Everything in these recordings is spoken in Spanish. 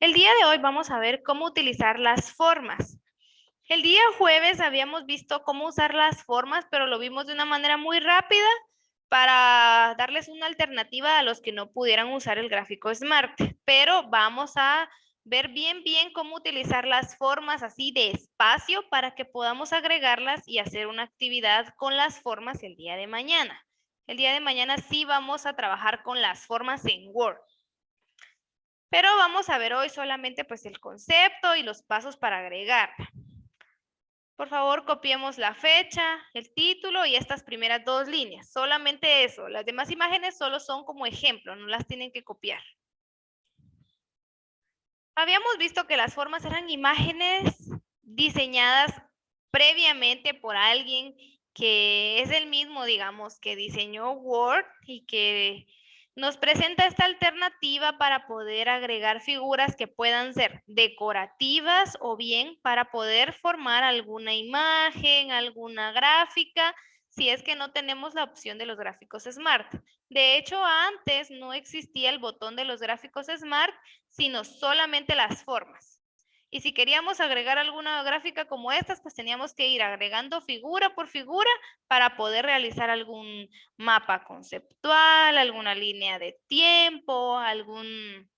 El día de hoy vamos a ver cómo utilizar las formas. El día jueves habíamos visto cómo usar las formas, pero lo vimos de una manera muy rápida para darles una alternativa a los que no pudieran usar el gráfico Smart. Pero vamos a ver bien cómo utilizar las formas así despacio para que podamos agregarlas y hacer una actividad con las formas el día de mañana. El día de mañana sí vamos a trabajar con las formas en Word. Pero vamos a ver hoy solamente pues el concepto y los pasos para agregarla. Por favor, copiemos la fecha, el título y estas primeras dos líneas. Solamente eso. Las demás imágenes solo son como ejemplo, no las tienen que copiar. Habíamos visto que las formas eran imágenes diseñadas previamente por alguien que es el mismo, digamos, que diseñó Word y que nos presenta esta alternativa para poder agregar figuras que puedan ser decorativas o bien para poder formar alguna imagen, alguna gráfica, si es que no tenemos la opción de los gráficos Smart. De hecho, antes no existía el botón de los gráficos Smart, sino solamente las formas. Y si queríamos agregar alguna gráfica como estas, pues teníamos que ir agregando figura por figura para poder realizar algún mapa conceptual, alguna línea de tiempo, algún,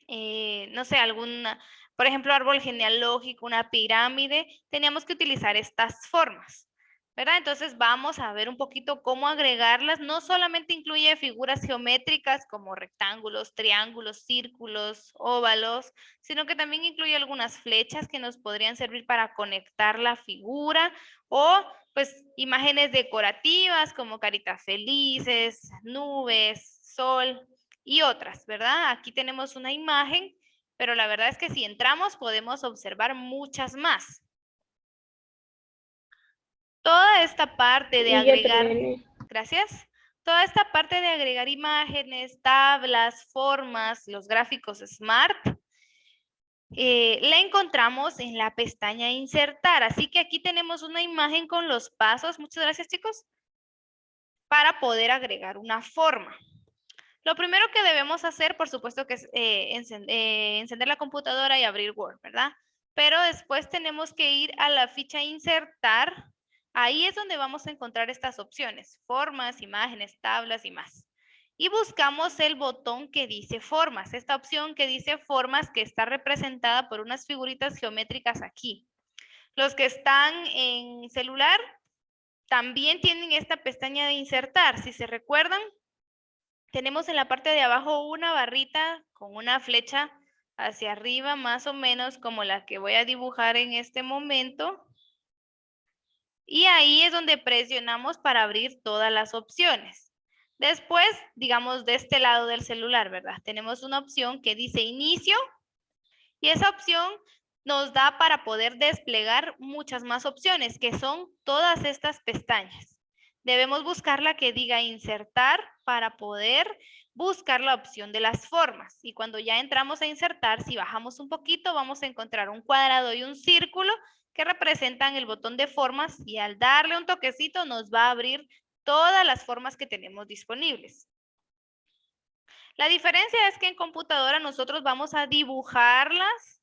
no sé, alguna, por ejemplo, árbol genealógico, una pirámide. Teníamos que utilizar estas formas, ¿verdad? Entonces vamos a ver un poquito cómo agregarlas. No solamente incluye figuras geométricas como rectángulos, triángulos, círculos, óvalos, sino que también incluye algunas flechas que nos podrían servir para conectar la figura o pues imágenes decorativas como caritas felices, nubes, sol y otras, ¿verdad? Aquí tenemos una imagen, pero la verdad es que si entramos podemos observar muchas más. Toda esta parte de agregar, gracias, toda esta parte de agregar imágenes, tablas, formas, los gráficos Smart, la encontramos en la pestaña Insertar. Así que aquí tenemos una imagen con los pasos, muchas gracias chicos, para poder agregar una forma. Lo primero que debemos hacer, por supuesto, que es encender la computadora y abrir Word, ¿verdad? Pero después tenemos que ir a la ficha Insertar. Ahí es donde vamos a encontrar estas opciones, formas, imágenes, tablas y más. Y buscamos el botón que dice formas, esta opción que dice formas que está representada por unas figuritas geométricas aquí. Los que están en celular también tienen esta pestaña de insertar. Si se recuerdan, tenemos en la parte de abajo una barrita con una flecha hacia arriba, más o menos como la que voy a dibujar en este momento. Y ahí es donde presionamos para abrir todas las opciones. Después, digamos, de este lado del celular, ¿verdad? Tenemos una opción que dice inicio y esa opción nos da para poder desplegar muchas más opciones, que son todas estas pestañas. Debemos buscar la que diga insertar para poder buscar la opción de las formas. Y cuando ya entramos a insertar, si bajamos un poquito, vamos a encontrar un cuadrado y un círculo que representan el botón de formas y al darle un toquecito nos va a abrir todas las formas que tenemos disponibles. La diferencia es que en computadora nosotros vamos a dibujarlas,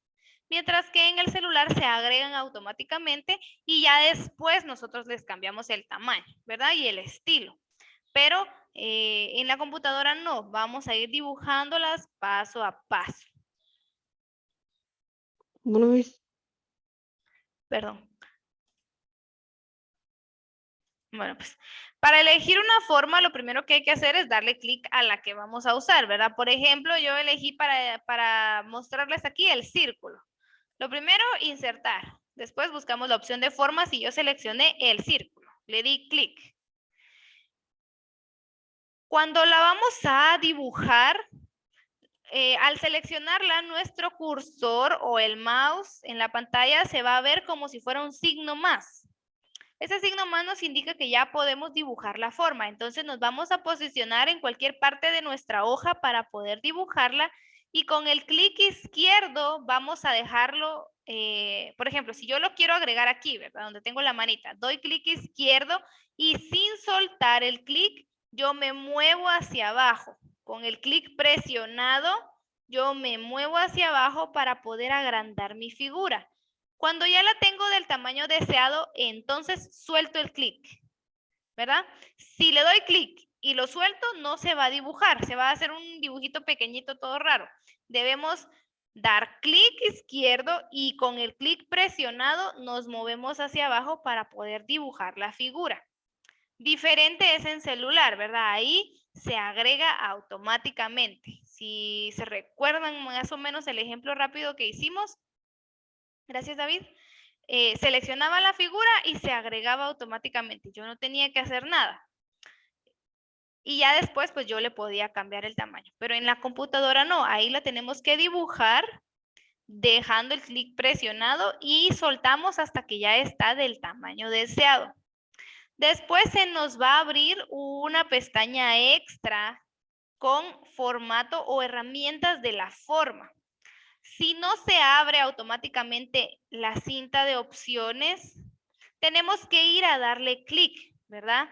mientras que en el celular se agregan automáticamente y ya después nosotros les cambiamos el tamaño, ¿verdad? Y el estilo. Pero en la computadora no, vamos a ir dibujándolas paso a paso. Bueno, Perdón. Bueno, pues para elegir una forma, lo primero que hay que hacer es darle clic a la que vamos a usar, ¿verdad? Por ejemplo, yo elegí para mostrarles aquí el círculo. Lo primero, insertar. Después buscamos la opción de formas y yo seleccioné el círculo. Le di clic. Cuando la vamos a dibujar, al seleccionarla, nuestro cursor o el mouse en la pantalla se va a ver como si fuera un signo más. Ese signo más nos indica que ya podemos dibujar la forma. Entonces nos vamos a posicionar en cualquier parte de nuestra hoja para poder dibujarla y con el clic izquierdo vamos a dejarlo, por ejemplo, si yo lo quiero agregar aquí, ¿verdad? Donde tengo la manita, doy clic izquierdo y sin soltar el clic, yo me muevo hacia abajo. Con el clic presionado, yo me muevo hacia abajo para poder agrandar mi figura. Cuando ya la tengo del tamaño deseado, entonces suelto el clic, ¿verdad? Si le doy clic y lo suelto, no se va a dibujar, se va a hacer un dibujito pequeñito todo raro. Debemos dar clic izquierdo y con el clic presionado nos movemos hacia abajo para poder dibujar la figura. Diferente es en celular, ¿verdad? Ahí se agrega automáticamente. Si se recuerdan más o menos el ejemplo rápido que hicimos, gracias David, seleccionaba la figura y se agregaba automáticamente. Yo no tenía que hacer nada. Y ya después, pues yo le podía cambiar el tamaño. Pero en la computadora no, ahí la tenemos que dibujar dejando el clic presionado y soltamos hasta que ya está del tamaño deseado. Después se nos va a abrir una pestaña extra con formato o herramientas de la forma. Si no se abre automáticamente la cinta de opciones, tenemos que ir a darle clic, ¿verdad?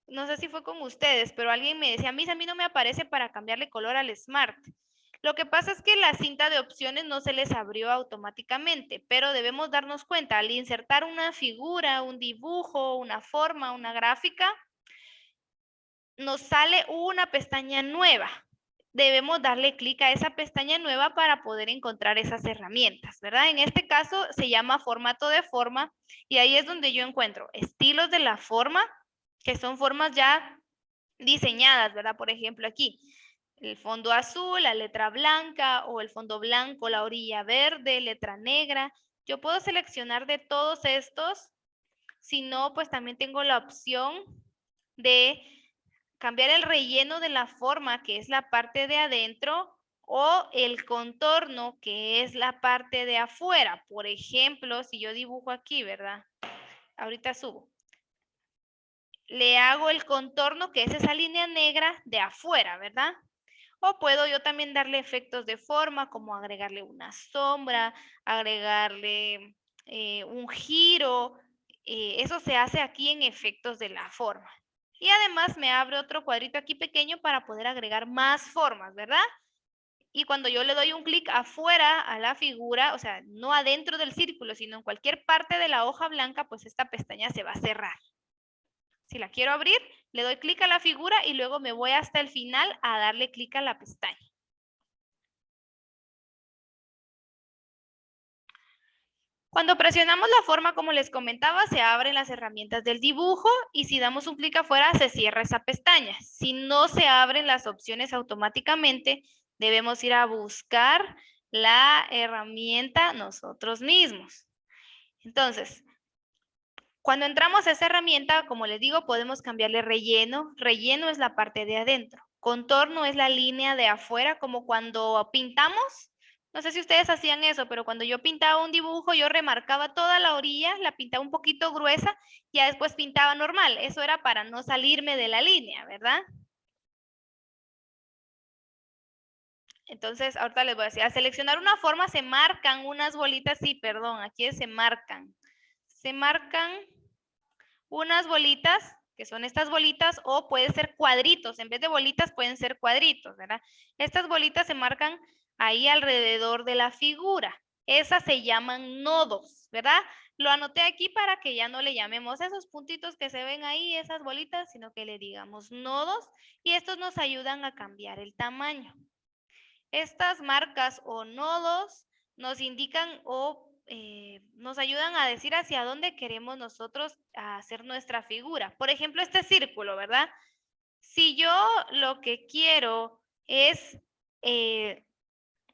No sé si fue con ustedes, pero alguien me decía, a mí no me aparece para cambiarle color al Smart. Lo que pasa es que la cinta de opciones no se les abrió automáticamente, pero debemos darnos cuenta, al insertar una figura, un dibujo, una forma, una gráfica, nos sale una pestaña nueva. Debemos darle clic a esa pestaña nueva para poder encontrar esas herramientas, ¿verdad? En este caso se llama formato de forma y ahí es donde yo encuentro estilos de la forma, que son formas ya diseñadas, ¿verdad? Por ejemplo, aquí, el fondo azul, la letra blanca o el fondo blanco, la orilla verde, letra negra. Yo puedo seleccionar de todos estos, si no, pues también tengo la opción de cambiar el relleno de la forma, que es la parte de adentro, o el contorno, que es la parte de afuera. Por ejemplo, si yo dibujo aquí, ¿verdad? Ahorita subo. Le hago el contorno, que es esa línea negra de afuera, ¿verdad? O puedo yo también darle efectos de forma, como agregarle una sombra, agregarle un giro. Eso se hace aquí en efectos de la forma. Y además me abre otro cuadrito aquí pequeño para poder agregar más formas, ¿verdad? Y cuando yo le doy un clic afuera a la figura, o sea, no adentro del círculo, sino en cualquier parte de la hoja blanca, pues esta pestaña se va a cerrar. Si la quiero abrir, le doy clic a la figura y luego me voy hasta el final a darle clic a la pestaña. Cuando presionamos la forma, como les comentaba, se abren las herramientas del dibujo y si damos un clic afuera, se cierra esa pestaña. Si no se abren las opciones automáticamente, debemos ir a buscar la herramienta nosotros mismos. Entonces, cuando entramos a esa herramienta, como les digo, podemos cambiarle relleno. Relleno es la parte de adentro. Contorno es la línea de afuera, como cuando pintamos. No sé si ustedes hacían eso, pero cuando yo pintaba un dibujo, yo remarcaba toda la orilla, la pintaba un poquito gruesa, y ya después pintaba normal. Eso era para no salirme de la línea, ¿verdad? Entonces, ahorita les voy a decir, al seleccionar una forma se marcan unas bolitas, sí, perdón, aquí es se marcan. Se marcan unas bolitas, que son estas bolitas, o puede ser cuadritos. En vez de bolitas pueden ser cuadritos, ¿verdad? Estas bolitas se marcan ahí alrededor de la figura. Esas se llaman nodos, ¿verdad? Lo anoté aquí para que ya no le llamemos esos puntitos que se ven ahí, esas bolitas, sino que le digamos nodos, y estos nos ayudan a cambiar el tamaño. Estas marcas o nodos nos indican o nos ayudan a decir hacia dónde queremos nosotros hacer nuestra figura. Por ejemplo, este círculo, ¿verdad? Si yo lo que quiero es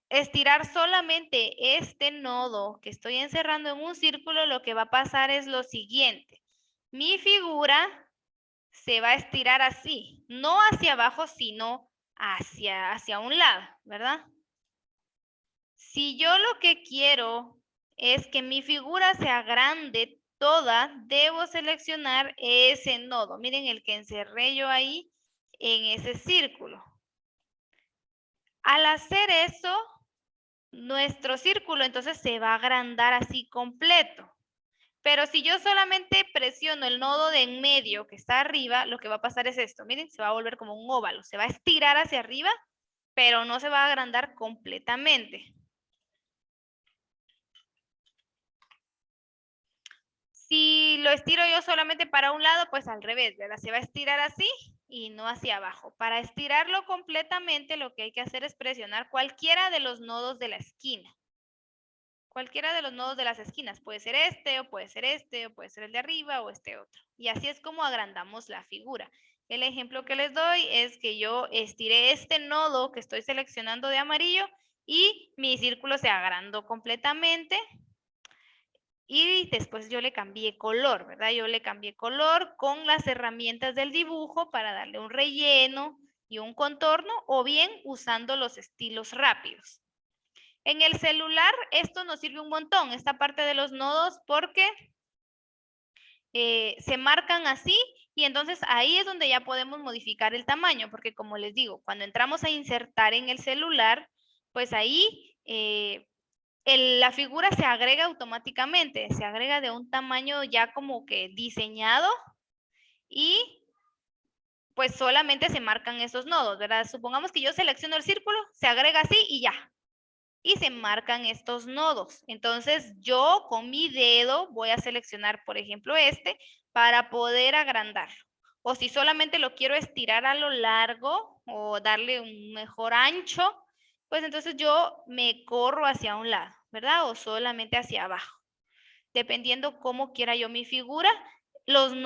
estirar solamente este nodo que estoy encerrando en un círculo, lo que va a pasar es lo siguiente. Mi figura se va a estirar así, no hacia abajo, sino hacia un lado, ¿verdad? Si yo lo que quiero es que mi figura sea grande toda, debo seleccionar ese nodo. Miren el que encerré yo ahí en ese círculo. Al hacer eso, nuestro círculo entonces se va a agrandar así completo. Pero si yo solamente presiono el nodo de en medio que está arriba, lo que va a pasar es esto. Miren, se va a volver como un óvalo. Se va a estirar hacia arriba pero no se va a agrandar completamente. Si lo estiro yo solamente para un lado, pues al revés, ¿verdad? Se va a estirar así y no hacia abajo. Para estirarlo completamente, lo que hay que hacer es presionar cualquiera de los nodos de la esquina. Cualquiera de los nodos de las esquinas. Puede ser este, o puede ser este, o puede ser el de arriba, o este otro. Y así es como agrandamos la figura. El ejemplo que les doy es que yo estiré este nodo que estoy seleccionando de amarillo y mi círculo se agrandó completamente. Y después yo le cambié color, ¿verdad? Yo le cambié color con las herramientas del dibujo para darle un relleno y un contorno, o bien usando los estilos rápidos. En el celular esto nos sirve un montón, esta parte de los nodos, porque se marcan así y entonces ahí es donde ya podemos modificar el tamaño, porque como les digo, cuando entramos a insertar en el celular, pues ahí la figura se agrega automáticamente, se agrega de un tamaño ya como que diseñado y pues solamente se marcan esos nodos, ¿verdad? Supongamos que yo selecciono el círculo, se agrega así y ya. Y se marcan estos nodos. Entonces yo con mi dedo voy a seleccionar, por ejemplo, este para poder agrandarlo. O si solamente lo quiero estirar a lo largo o darle un mejor ancho, pues entonces yo me corro hacia un lado, ¿verdad? O solamente hacia abajo. Dependiendo cómo quiera yo mi figura, los nodos